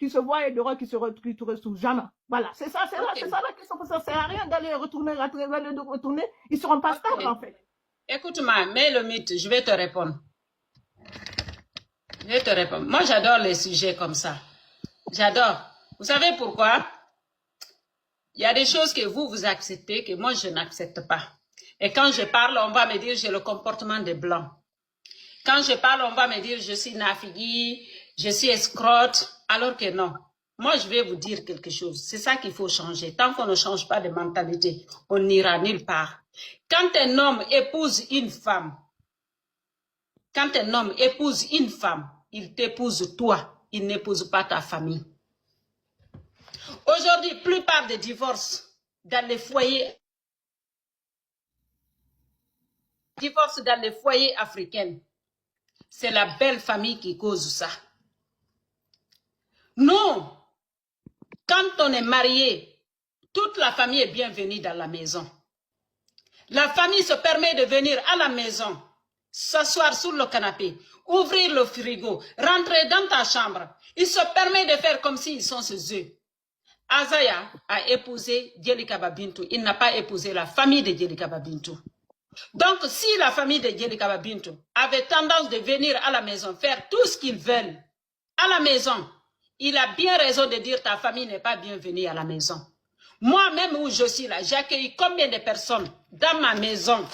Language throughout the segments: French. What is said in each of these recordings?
qui se voient et dehors qui se retrouvent jamais. Voilà, c'est ça la question. Ça ne sert à rien d'aller retourner. Ils ne seront pas stables, en fait. Écoute-moi, mets le mythe, je vais te répondre. Moi, j'adore les sujets comme ça. J'adore. Vous savez pourquoi? Il y a des choses que vous acceptez, que moi, je n'accepte pas. Et quand je parle, on va me dire j'ai le comportement des Blancs. Quand je parle, on va me dire je suis nafigui, je suis escrotte, alors que non. Moi, je vais vous dire quelque chose. C'est ça qu'il faut changer. Tant qu'on ne change pas de mentalité, on n'ira nulle part. Quand un homme épouse une femme, il t'épouse toi, il n'épouse pas ta famille. Aujourd'hui, plupart des divorces dans les foyers africains, c'est la belle famille qui cause ça. Non, quand on est marié, toute la famille est bienvenue dans la maison. La famille se permet de venir à la maison, s'asseoir sur le canapé, ouvrir le frigo, rentrer dans ta chambre. Il se permet de faire comme s'ils sont chez eux. Azaya a épousé Djelika Babintou. Il n'a pas épousé la famille de Djelika Babintou. Donc, si la famille de Djelika Babintou avait tendance de venir à la maison, faire tout ce qu'ils veulent à la maison, il a bien raison de dire ta famille n'est pas bienvenue à la maison. Moi-même où je suis là, j'ai accueilli combien de personnes dans ma maison?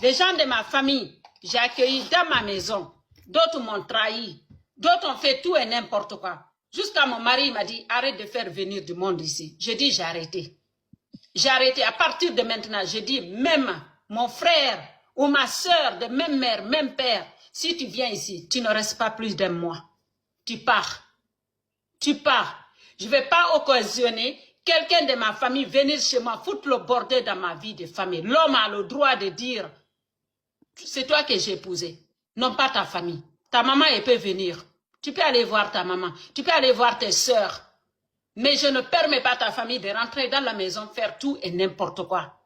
Des gens de ma famille, j'ai accueilli dans ma maison. D'autres m'ont trahi, d'autres ont fait tout et n'importe quoi. Jusqu'à mon mari m'a dit, arrête de faire venir du monde ici. J'ai dit, j'ai arrêté. J'ai arrêté. À partir de maintenant, j'ai dit, même mon frère ou ma soeur de même mère, même père, si tu viens ici, tu ne restes pas plus d'un mois. Tu pars. Tu pars. Je ne vais pas occasionner quelqu'un de ma famille venir chez moi, foutre le bordel dans ma vie de famille. L'homme a le droit de dire, c'est toi que j'ai épousé, non pas ta famille. Ta maman, elle peut venir. Tu peux aller voir ta maman, tu peux aller voir tes sœurs. Mais je ne permets pas à ta famille de rentrer dans la maison, faire tout et n'importe quoi.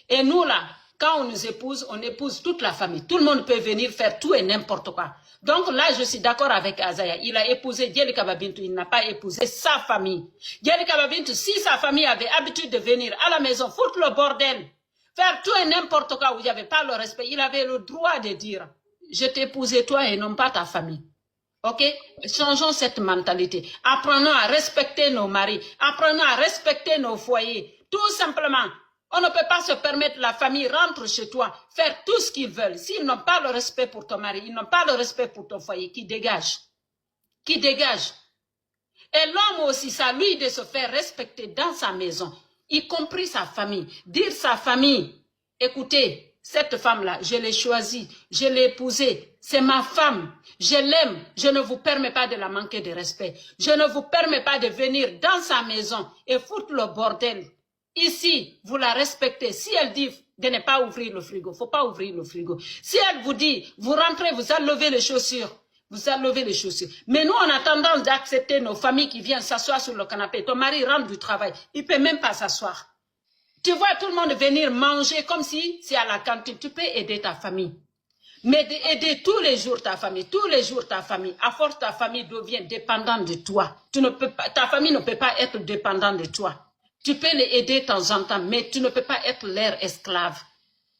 Et nous là, quand on nous épouse, on épouse toute la famille. Tout le monde peut venir faire tout et n'importe quoi. Donc là, je suis d'accord avec Azaya. Il a épousé Djelika Babintou, il n'a pas épousé sa famille. Djelika Babintou, si sa famille avait l'habitude de venir à la maison, foutre le bordel, faire tout et n'importe quoi où il n'y avait pas le respect, il avait le droit de dire, je t'ai épousé toi et non pas ta famille. Ok? Changeons cette mentalité. Apprenons à respecter nos maris. Apprenons à respecter nos foyers. Tout simplement. On ne peut pas se permettre, la famille rentre chez toi, faire tout ce qu'ils veulent. S'ils n'ont pas le respect pour ton mari, ils n'ont pas le respect pour ton foyer, qui dégage. Qui dégage. Et l'homme aussi, ça lui de se faire respecter dans sa maison, y compris sa famille. Dire sa famille, écoutez, cette femme-là, je l'ai choisie, je l'ai épousée, c'est ma femme, je l'aime, je ne vous permets pas de la manquer de respect. Je ne vous permets pas de venir dans sa maison et foutre le bordel. Ici, vous la respectez. Si elle dit de ne pas ouvrir le frigo, il ne faut pas ouvrir le frigo. Si elle vous dit, vous rentrez, vous enlevez les chaussures, vous enlevez les chaussures. Mais nous, on a tendance d'accepter nos familles qui viennent s'asseoir sur le canapé. Ton mari rentre du travail, il ne peut même pas s'asseoir. Tu vois tout le monde venir manger comme si c'est à la cantine. Tu peux aider ta famille. Mais aider tous les jours ta famille, tous les jours ta famille. À force, ta famille devient dépendante de toi. Tu ne peux pas, ta famille ne peut pas être dépendante de toi. Tu peux les aider de temps en temps, mais tu ne peux pas être leur esclave.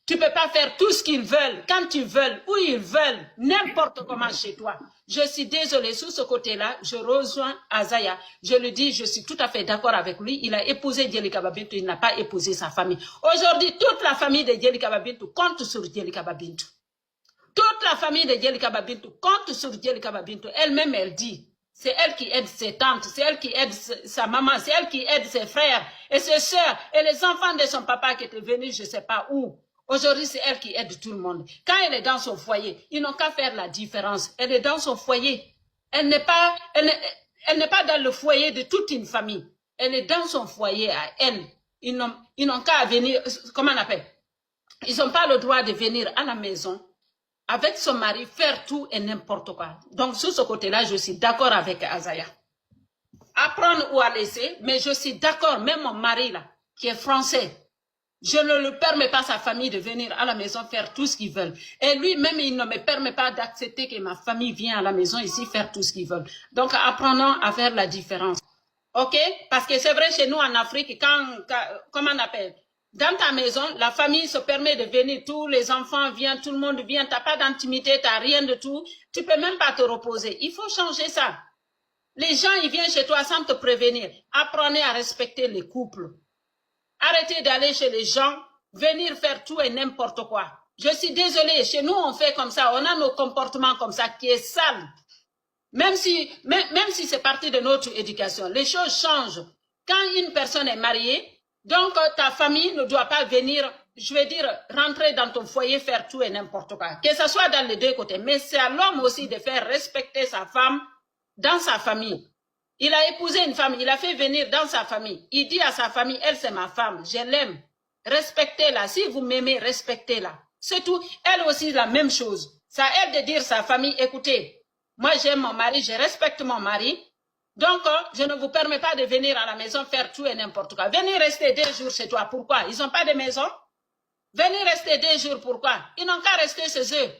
Tu ne peux pas faire tout ce qu'ils veulent, quand ils veulent, où ils veulent, n'importe comment chez toi. Je suis désolée, sur ce côté-là, je rejoins Azaya. Je lui dis, je suis tout à fait d'accord avec lui. Il a épousé Djelika Babintou, il n'a pas épousé sa famille. Aujourd'hui, toute la famille de Djelika Babintou compte sur Djelika Babintou. Toute la famille de Djelika Babintou compte sur Djelika Babintou. Elle-même, elle dit, c'est elle qui aide ses tantes, c'est elle qui aide sa maman, c'est elle qui aide ses frères et ses soeurs et les enfants de son papa qui étaient venus, je ne sais pas où. Aujourd'hui, c'est elle qui aide tout le monde. Quand elle est dans son foyer, ils n'ont qu'à faire la différence. Elle est dans son foyer. Elle n'est pas dans le foyer de toute une famille. Elle est dans son foyer à elle. Ils n'ont qu'à venir, comment on appelle? Ils n'ont pas le droit de venir à la maison avec son mari, faire tout et n'importe quoi. Donc, sur ce côté-là, je suis d'accord avec Azaya. Apprendre ou à laisser, mais je suis d'accord, même mon mari, là, qui est français, Je ne le permets pas à sa famille de venir à la maison faire tout ce qu'ils veulent. Et lui-même, il ne me permet pas d'accepter que ma famille vienne à la maison ici faire tout ce qu'ils veulent. Donc, apprenons à faire la différence. OK? Parce que c'est vrai chez nous en Afrique, comment on appelle? Dans ta maison, la famille se permet de venir, tous les enfants viennent, tout le monde vient, tu n'as pas d'intimité, tu n'as rien de tout. Tu ne peux même pas te reposer. Il faut changer ça. Les gens, ils viennent chez toi sans te prévenir. Apprenez à respecter les couples. Arrêtez d'aller chez les gens, venir faire tout et n'importe quoi. Je suis désolée, chez nous on fait comme ça, on a nos comportements comme ça qui est sale. Même si c'est partie de notre éducation, les choses changent. Quand une personne est mariée, donc ta famille ne doit pas venir, je veux dire, rentrer dans ton foyer, faire tout et n'importe quoi. Que ce soit dans les deux côtés. Mais c'est à l'homme aussi de faire respecter sa femme dans sa famille. Il a épousé une femme, il a fait venir dans sa famille. Il dit à sa famille, elle c'est ma femme, je l'aime. Respectez-la. Si vous m'aimez, respectez-la. C'est tout. Elle aussi la même chose. C'est à elle de dire à sa famille, écoutez, moi j'aime mon mari, je respecte mon mari. Donc, je ne vous permets pas de venir à la maison faire tout et n'importe quoi. Venez rester 2 jours chez toi. Pourquoi? Ils n'ont pas de maison? Venez rester 2 jours. Pourquoi? Ils n'ont qu'à rester chez eux.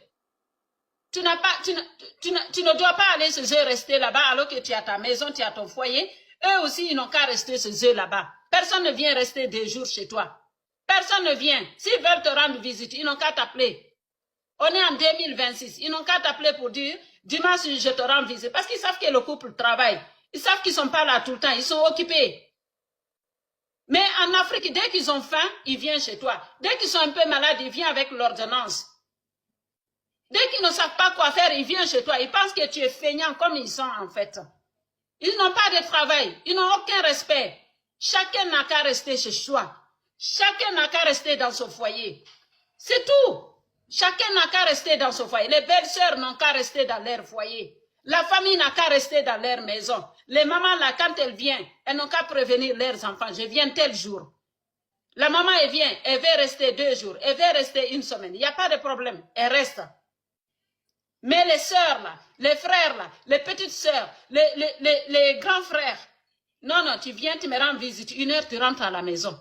Tu ne dois pas aller chez eux rester là-bas alors que tu as ta maison, tu as ton foyer. Eux aussi, ils n'ont qu'à rester chez eux là-bas. Personne ne vient rester 2 jours chez toi. Personne ne vient. S'ils veulent te rendre visite, ils n'ont qu'à t'appeler. On est en 2026. Ils n'ont qu'à t'appeler pour dire, dimanche, je te rends visite. Parce qu'ils savent que le couple travaille. Ils savent qu'ils ne sont pas là tout le temps. Ils sont occupés. Mais en Afrique, dès qu'ils ont faim, ils viennent chez toi. Dès qu'ils sont un peu malades, ils viennent avec l'ordonnance. Dès qu'ils ne savent pas quoi faire, ils viennent chez toi. Ils pensent que tu es feignant comme ils sont en fait. Ils n'ont pas de travail. Ils n'ont aucun respect. Chacun n'a qu'à rester chez soi. Chacun n'a qu'à rester dans son foyer. C'est tout. Chacun n'a qu'à rester dans son foyer. Les belles-sœurs n'ont qu'à rester dans leur foyer. La famille n'a qu'à rester dans leur maison. Les mamans, là, quand elles viennent, elles n'ont qu'à prévenir leurs enfants. Je viens tel jour. La maman, elle vient, elle veut rester 2 jours. Elle veut rester 1 semaine. Il n'y a pas de problème. Elle reste. Mais les sœurs, là, les frères, là, les petites sœurs, les grands frères, non, non, tu viens, tu me rends visite, 1 heure, tu rentres à la maison.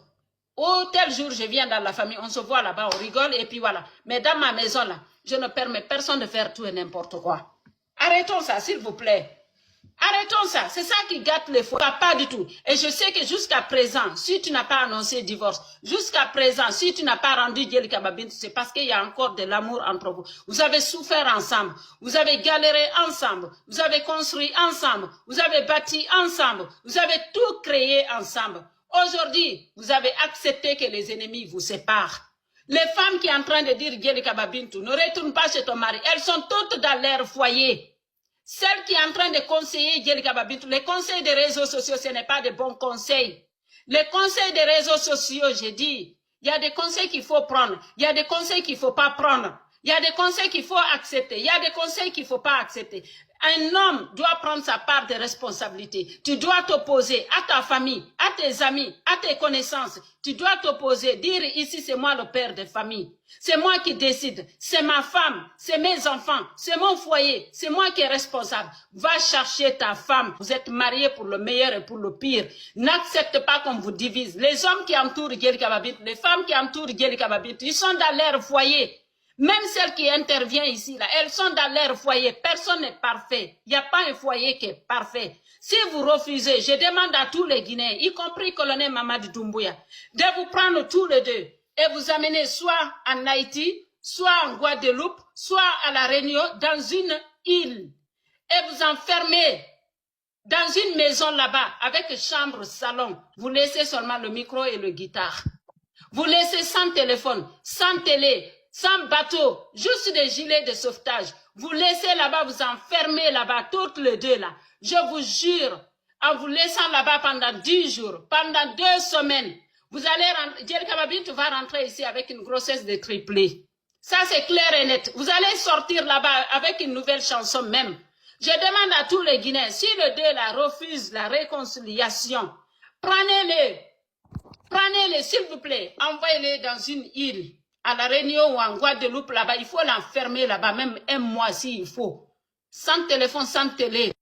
Oh, tel jour, je viens dans la famille, on se voit là-bas, on rigole, et puis voilà. Mais dans ma maison, là, je ne permets personne de faire tout et n'importe quoi. Arrêtons ça, s'il vous plaît. Arrêtons ça, c'est ça qui gâte les foyers. Pas du tout. Et je sais que jusqu'à présent, si tu n'as pas annoncé divorce, jusqu'à présent, si tu n'as pas rendu Djelika Babintu, c'est parce qu'il y a encore de l'amour entre vous. Vous avez souffert ensemble, vous avez galéré ensemble, vous avez construit ensemble, vous avez bâti ensemble, vous avez tout créé ensemble. Aujourd'hui, vous avez accepté que les ennemis vous séparent. Les femmes qui sont en train de dire Djelika Babintu, ne retourne pas chez ton mari, elles sont toutes dans leur foyer. Celle qui est en train de conseiller Djelika Babintu, les conseils des réseaux sociaux, ce n'est pas de bons conseils. Les conseils des réseaux sociaux, j'ai dit, il y a des conseils qu'il faut prendre, il y a des conseils qu'il ne faut pas prendre, il y a des conseils qu'il faut accepter, il y a des conseils qu'il ne faut pas accepter. Un homme doit prendre sa part de responsabilité. Tu dois t'opposer à ta famille, à tes amis, à tes connaissances. Tu dois t'opposer, dire ici c'est moi le père de famille. C'est moi qui décide. C'est ma femme, c'est mes enfants, c'est mon foyer, c'est moi qui est responsable. Va chercher ta femme. Vous êtes mariés pour le meilleur et pour le pire. N'accepte pas qu'on vous divise. Les hommes qui entourent Djelika Babintu, les femmes qui entourent Djelika Babintu, ils sont dans leur foyer. Même celles qui interviennent ici, là, elles sont dans leur foyer. Personne n'est parfait. Il n'y a pas un foyer qui est parfait. Si vous refusez, je demande à tous les Guinéens, y compris le colonel Mamadi Doumbouya, de vous prendre tous les deux et vous amener soit en Haïti, soit en Guadeloupe, soit à La Réunion, dans une île. Et vous enfermer dans une maison là-bas, avec chambre, salon. Vous laissez seulement le micro et le guitare. Vous laissez sans téléphone, sans télé, sans bateau, juste des gilets de sauvetage. Vous laissez là-bas, vous enfermez là-bas, toutes les deux là. Je vous jure, en vous laissant là-bas pendant 10 jours, pendant 2 semaines, vous allez rentrer, Djelika Babintu va rentrer ici avec une grossesse de triplé. Ça c'est clair et net. Vous allez sortir là-bas avec une nouvelle chanson même. Je demande à tous les Guinéens, si le deux là refuse la réconciliation, prenez-les, s'il vous plaît, envoyez-les dans une île. À La Réunion ou en Guadeloupe, là-bas, il faut l'enfermer là-bas, même 1 mois s'il faut. Sans téléphone, sans télé.